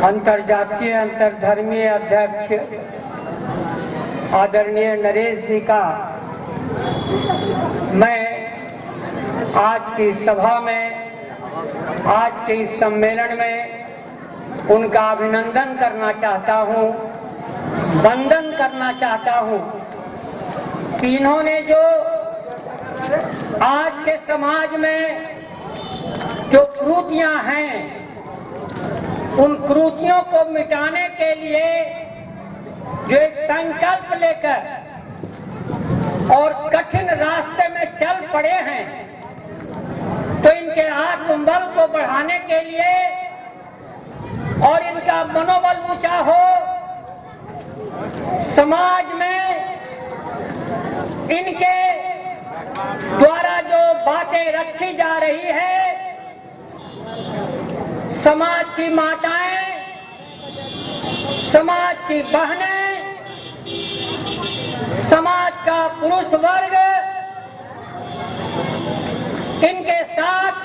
अंतर्जातीय अंतर्धर्मीय अध्यक्ष आदरणीय नरेश जी का मैं आज की सभा में, आज के इस सम्मेलन में उनका अभिनंदन करना चाहता हूँ, वंदन करना चाहता हूँ कि इन्होंने जो आज के समाज में जो कुरीतियां हैं, उन कुरीतियों को मिटाने के लिए जो एक संकल्प लेकर और कठिन रास्ते में चल पड़े हैं, तो इनके आत्मबल को बढ़ाने के लिए और इनका मनोबल ऊंचा हो, समाज में इनके द्वारा जो बातें रखी जा रही है, समाज की माताएं, समाज की बहनें, समाज का पुरुष वर्ग इनके साथ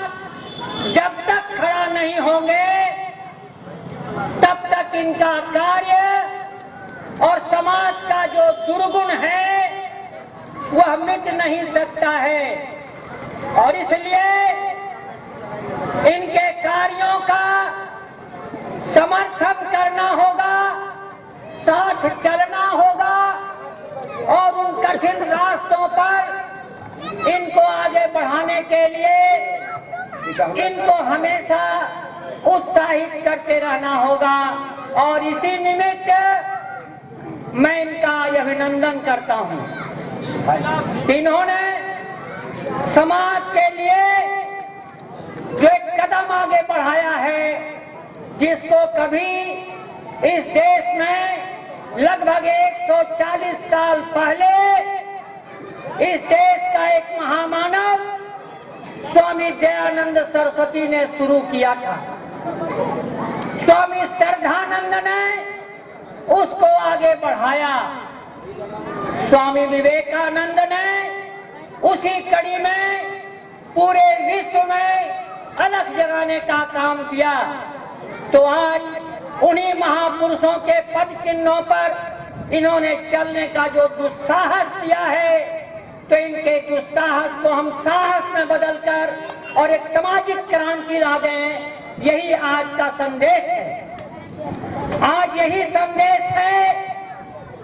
जब तक खड़ा नहीं होंगे तब तक इनका कार्य और समाज का जो दुर्गुण है वह मिट नहीं सकता है। और इसलिए इनके कार्यों का समर्थन करना होगा, साथ चलना होगा और उन कठिन रास्तों पर इनको आगे बढ़ाने के लिए इनको हमेशा उत्साहित करते रहना होगा। और इसी निमित्त मैं इनका अभिनंदन करता हूँ। इन्होंने समाज के लिए जो एक कदम आगे बढ़ाया है, जिसको कभी इस देश में लगभग 140 साल पहले इस देश का एक महामानव स्वामी दयानंद सरस्वती ने शुरू किया था। स्वामी श्रद्धानंद ने उसको आगे बढ़ाया। स्वामी विवेकानंद ने उसी कड़ी में पूरे विश्व में अलग जगाने का काम किया। तो आज उन्हीं महापुरुषों के पद चिन्हों पर इन्होंने चलने का जो दुस्साहस किया है, तो इनके दुस्साहस को हम साहस में बदलकर और एक सामाजिक क्रांति ला दें, यही आज का संदेश है। आज यही संदेश है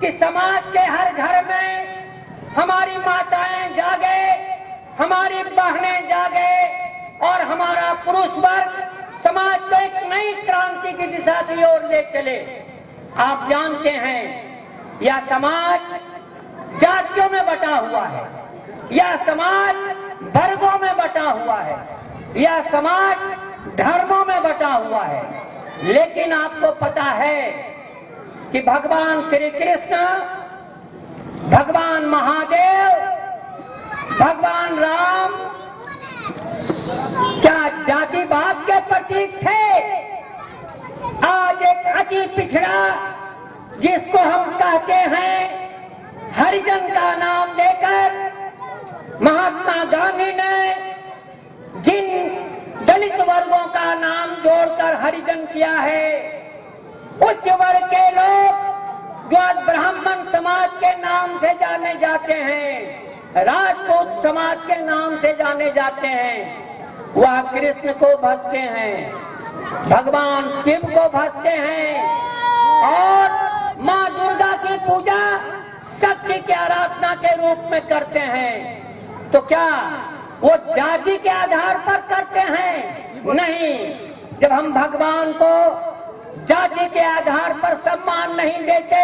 कि समाज के हर घर में हमारी माताएं जागे, हमारी बहनें जागे और हमारा पुरुष वर्ग समाज को एक नई क्रांति की दिशा की ओर ले चले। आप जानते हैं, यह समाज जातियों में बटा हुआ है, यह समाज वर्गों में बटा हुआ है, यह समाज धर्मों में बटा हुआ है। लेकिन आपको पता है कि भगवान श्री कृष्ण, भगवान महादेव, भगवान राम क्या जातिवाद के प्रतीक थे? आज एक अति पिछड़ा, जिसको हम कहते हैं हरिजन का नाम लेकर, महात्मा गांधी ने जिन दलित वर्गों का नाम जोड़कर हरिजन किया है, उच्च वर्ग के लोग जो आज ब्राह्मण समाज के नाम से जाने जाते हैं, राजपूत समाज के नाम से जाने जाते हैं, वह कृष्ण को भजते हैं, भगवान शिव को भजते हैं और माँ दुर्गा की पूजा शक्ति की आराधना के रूप में करते हैं। तो क्या वो जाति के आधार पर करते हैं? नहीं। जब हम भगवान को जाति के आधार पर सम्मान नहीं देते,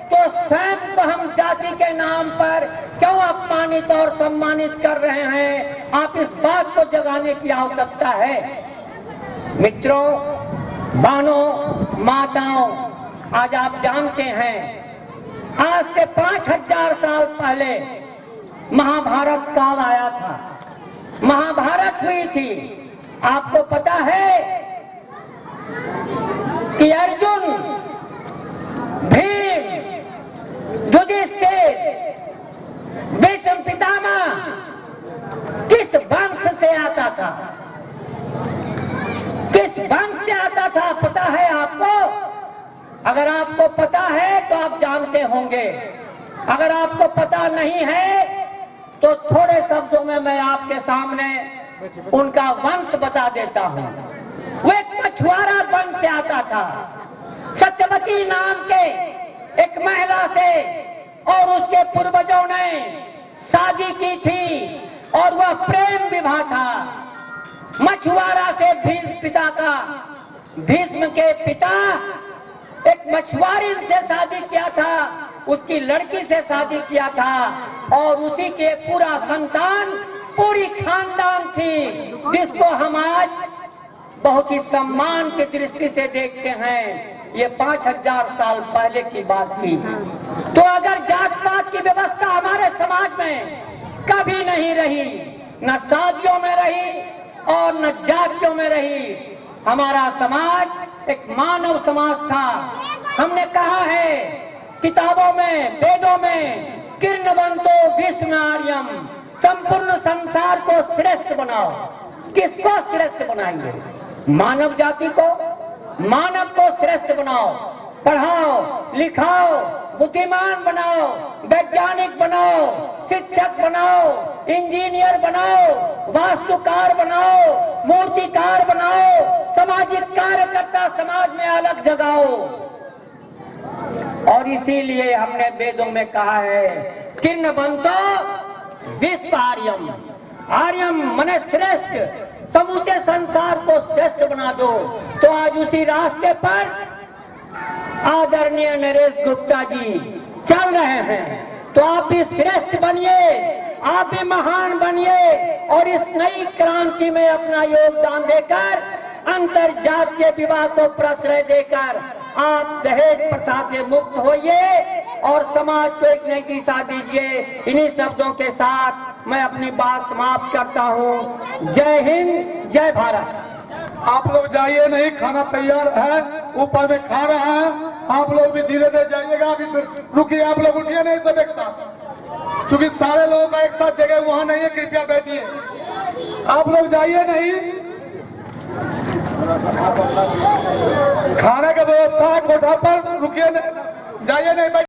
तो स्वयं को हम जाति के नाम पर क्यों अपमानित और सम्मानित कर रहे हैं? आप इस बात को जगाने की आवश्यकता है। मित्रों, बहनों, माताओं, आज आप जानते हैं, आज से 5000 साल पहले महाभारत काल आया था, महाभारत हुई थी। आपको पता है कि अर्जुन, भीम, युधिष्ठिर, भीष्म पितामह किस वंश से आता था? किस वंश से आता था पता है आपको? अगर आपको पता है तो आप जानते होंगे, अगर आपको पता नहीं है तो थोड़े शब्दों में मैं आपके सामने उनका वंश बता देता हूँ। वो एक मछुआरा वंश से आता था। सत्यवती नाम के एक महिला से और उसके पूर्वजों ने शादी की थी और वह प्रेम विवाह था। मछुआरा से भीष्म के पिता एक मछुआरी से शादी किया था, उसकी लड़की से शादी किया था और उसी के पूरा संतान, पूरी खानदान थी, जिसको हम आज बहुत ही सम्मान की दृष्टि से देखते हैं। ये 5000 साल पहले की बात थी। तो अगर जात पात की व्यवस्था हमारे समाज में कभी नहीं रही, न शादियों में रही और न जातियों में रही, हमारा समाज एक मानव समाज था। हमने कहा है किताबों में, वेदों में, किर्णवंतो विश्वनार्यम, संपूर्ण संसार को श्रेष्ठ बनाओ। किसको श्रेष्ठ बनाएंगे? मानव जाति को, मानव को श्रेष्ठ बनाओ, पढ़ाओ लिखाओ, बुद्धिमान बनाओ, वैज्ञानिक बनाओ, शिक्षक बनाओ, इंजीनियर बनाओ, वास्तुकार बनाओ, मूर्तिकार बनाओ, सामाजिक कार्यकर्ता समाज में अलग जगाओ। और इसीलिए हमने वेदों में कहा है किर्णवंतो विश्व आर्यम, आर्यम मने श्रेष्ठ, समूचे संसार को श्रेष्ठ बना दो। तो आज उसी रास्ते पर आदरणीय नरेश गुप्ता जी चल रहे हैं। तो आप भी श्रेष्ठ बनिए, आप भी महान बनिए और इस नई क्रांति में अपना योगदान देकर अंतर जातीय विवाह को प्रश्रय देकर आप दहेज प्रथा से मुक्त होइए और समाज को एक नई दिशा दीजिए। इन्हीं शब्दों के साथ मैं अपनी बात समाप्त करता हूँ। जय हिंद, जय भारत। आप लोग जाइए नहीं, खाना तैयार है, ऊपर में खा रहा है। आप लोग भी धीरे धीरे जाइएगा, अभी रुकिए, आप लोग उठिए नहीं सब एक साथ, क्योंकि सारे लोगों का एक साथ जगह वहां नहीं है। कृपया बैठिए, आप लोग जाइए नहीं, खाने का व्यवस्था है कोठा पर, रुकिए, जाइए नहीं, बैठिए।